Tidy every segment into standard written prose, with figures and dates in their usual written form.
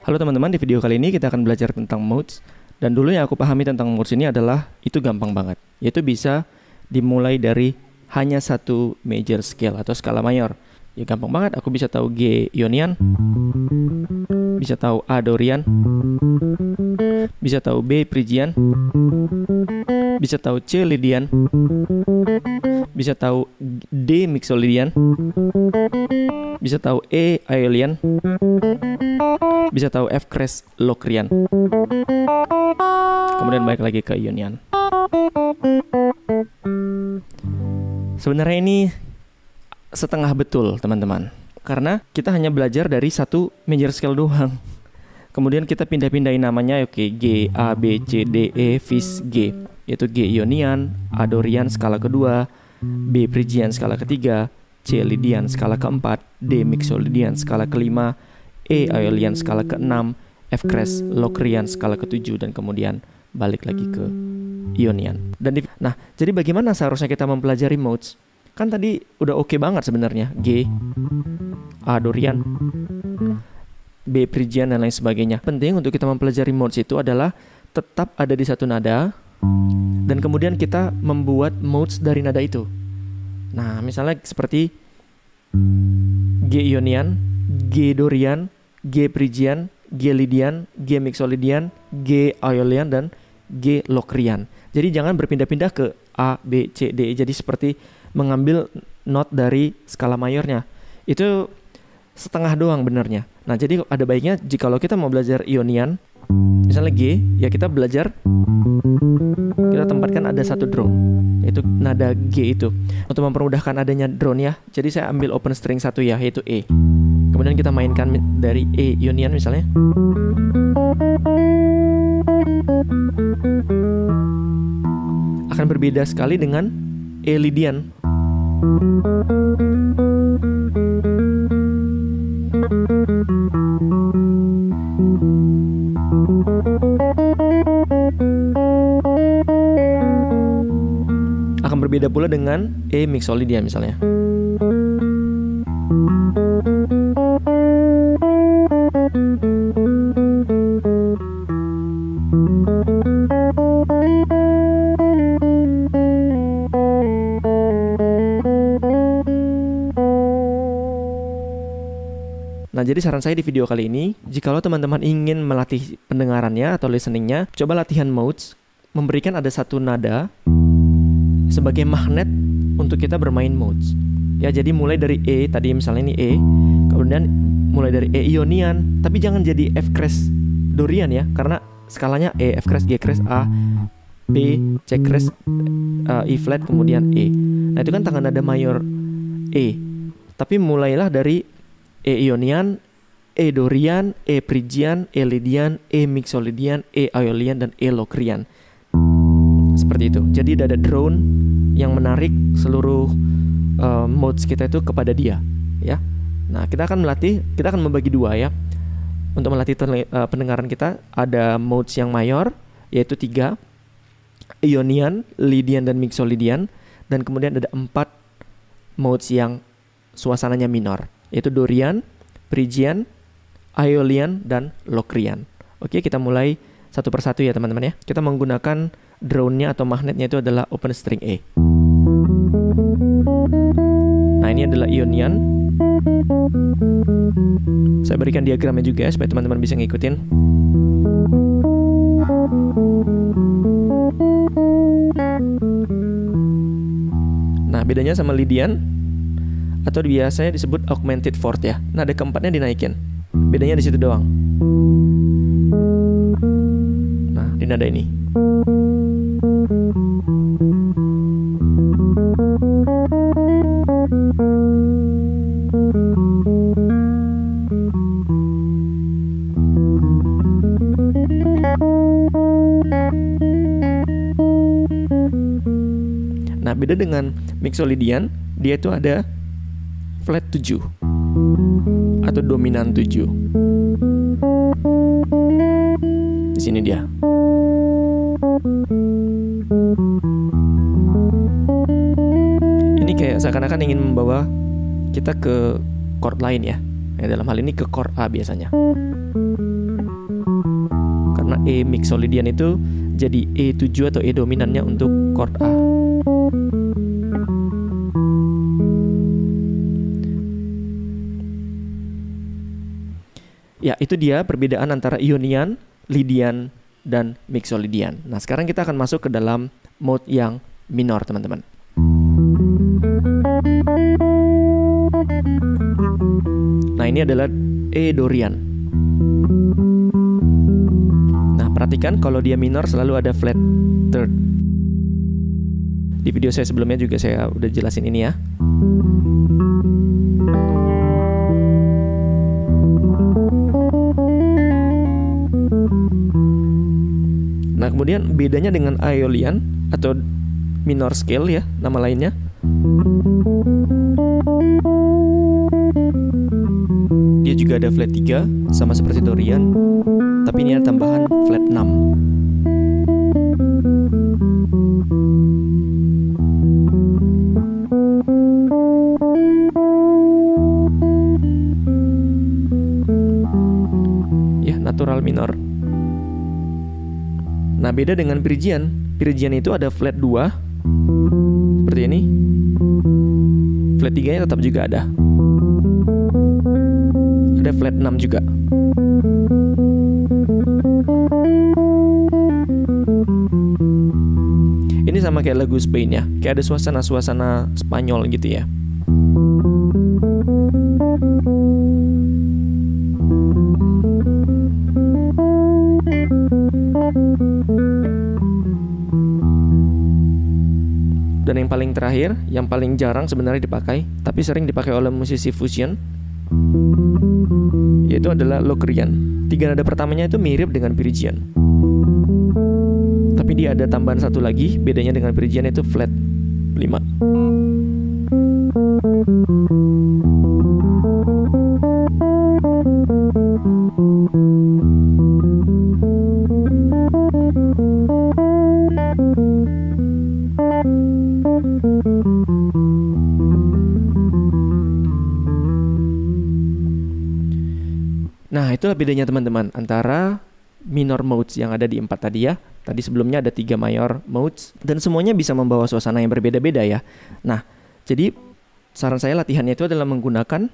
Halo teman-teman, di video kali ini kita akan belajar tentang modes. Dan dulu yang aku pahami tentang modes ini adalah itu gampang banget. Yaitu bisa dimulai dari hanya satu major scale atau skala mayor. Ya gampang banget, aku bisa tahu G Ionian, bisa tahu A Dorian, bisa tahu B Phrygian, bisa tahu C Lydian, bisa tahu D Mixolydian, bisa tahu E Aeolian, bisa tahu F Cres Locrian. Kemudian balik lagi ke Ionian. Sebenarnya ini setengah betul teman-teman, karena kita hanya belajar dari satu major scale doang. Kemudian kita pindah-pindahin namanya, oke, G, A, B, C, D, E, Fis, G, yaitu G Ionian, A Dorian skala kedua, B Phrygian skala ketiga, C Lydian skala keempat, D Mixolydian skala kelima, E Aeolian skala keenam, F Cres Locrian skala ketujuh, dan kemudian balik lagi ke Ionian. Nah, jadi bagaimana seharusnya kita mempelajari modes? Kan tadi udah oke banget sebenarnya, G, A Dorian, B Phrygian, dan lain sebagainya. Penting untuk kita mempelajari modes itu adalah tetap ada di satu nada, dan kemudian kita membuat modes dari nada itu. Nah, misalnya seperti G Ionian, G Dorian, G Phrygian, G Lydian, G Mixolydian, G Aeolian, dan G Locrian. Jadi jangan berpindah-pindah ke A, B, C, D. Jadi seperti mengambil not dari skala mayornya. Itu setengah doang benernya. Nah, jadi ada baiknya jikalau kita mau belajar Ionian, misalnya G, ya kita belajar, kita tempatkan ada satu drone, yaitu nada G itu. Untuk mempermudahkan adanya drone ya, jadi saya ambil open string satu ya, yaitu E. Kemudian kita mainkan dari E Ionian misalnya. Akan berbeda sekali dengan E Lydian. Akan berbeda pula dengan E Mixolydian misalnya. Nah, jadi saran saya di video kali ini, jikalau teman-teman ingin melatih pendengarannya atau listeningnya, coba latihan modes, memberikan ada satu nada sebagai magnet untuk kita bermain modes. Ya, jadi mulai dari E, tadi misalnya ini E, kemudian mulai dari E Ionian, tapi jangan jadi F Cres Dorian ya, karena skalanya E, F Cres, G Cres, A, B, C Cres, E flat, kemudian E. Nah, itu kan tangan nada mayor E. Tapi mulailah dari E Ionian, E Dorian, E Phrygian, E Lydian, E Mixolydian, E Aeolian, dan E Locrian. Seperti itu. Jadi ada drone yang menarik seluruh modes kita itu kepada dia, ya. Nah, kita akan membagi dua ya. Untuk melatih pendengaran kita, ada modes yang mayor, yaitu 3, Ionian, Lydian, dan Mixolydian. Dan kemudian ada 4 modes yang suasananya minor, yaitu Dorian, Phrygian, Aeolian, dan Locrian. Oke, kita mulai satu persatu ya teman-teman ya. Kita menggunakan drone-nya atau magnetnya itu adalah open string E. Nah, ini adalah Ionian. Saya berikan diagramnya juga ya, supaya teman-teman bisa ngikutin. Nah, bedanya sama Lydian, atau biasanya disebut augmented fourth ya. Nada keempatnya dinaikin. Bedanya di situ doang. Nah, di nada ini. Nah, beda dengan Mixolydian, dia itu ada flat 7 atau dominan 7. Di sini dia. Ini kayak seakan-akan ingin membawa kita ke chord lain ya. Dalam hal ini ke chord A biasanya. E mixolydian itu jadi E7 atau E dominannya untuk chord A. Ya, itu dia perbedaan antara Ionian, Lydian, dan Mixolydian. Nah, sekarang kita akan masuk ke dalam mode yang minor, teman-teman. Nah, ini adalah E Dorian. Nah, perhatikan kalau dia minor selalu ada flat third. Di video saya sebelumnya juga saya udah jelasin ini ya. Nah, kemudian bedanya dengan Aeolian atau minor scale ya, nama lainnya. Dia juga ada flat 3 sama seperti Dorian, tapi ini ada tambahan flat 6. Ya, natural minor. Nah, beda dengan Phrygian. Phrygian itu ada flat 2 seperti ini. Flat 3-nya tetap juga ada. Ada flat 6 juga. Ini sama kayak lagu Spain ya. Kayak ada suasana-suasana Spanyol gitu ya. Dan yang paling terakhir, yang paling jarang sebenarnya dipakai, tapi sering dipakai oleh musisi fusion, yaitu adalah Locrian. 3 nada pertamanya itu mirip dengan Phrygian, tapi dia ada tambahan satu lagi, bedanya dengan Phrygian itu flat 5. Nah, itulah bedanya teman-teman antara minor modes yang ada di 4 tadi ya. Tadi sebelumnya ada 3 mayor modes dan semuanya bisa membawa suasana yang berbeda-beda ya. Nah, jadi saran saya latihannya itu adalah menggunakan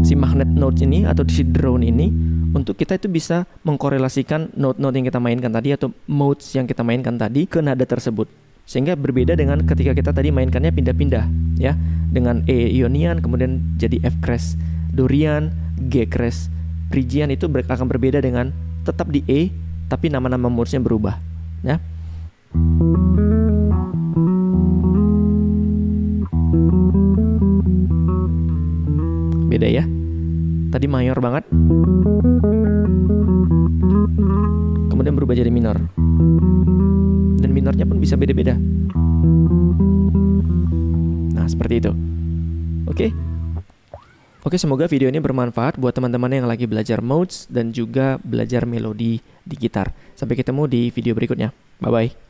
si magnet notes ini atau si drone ini untuk kita itu bisa mengkorelasikan note-note yang kita mainkan tadi atau modes yang kita mainkan tadi ke nada tersebut. Sehingga berbeda dengan ketika kita tadi mainkannya pindah-pindah ya. Dengan E Ionian kemudian jadi F crash Dorian, G crash Phrygian itu akan berbeda dengan tetap di E tapi nama-nama modesnya berubah ya. Beda ya. Tadi mayor banget, kemudian berubah jadi minor. Dan minornya pun bisa beda-beda. Nah, seperti itu. Oke, semoga video ini bermanfaat buat teman-teman yang lagi belajar modes dan juga belajar melodi di gitar. Sampai ketemu di video berikutnya. Bye-bye.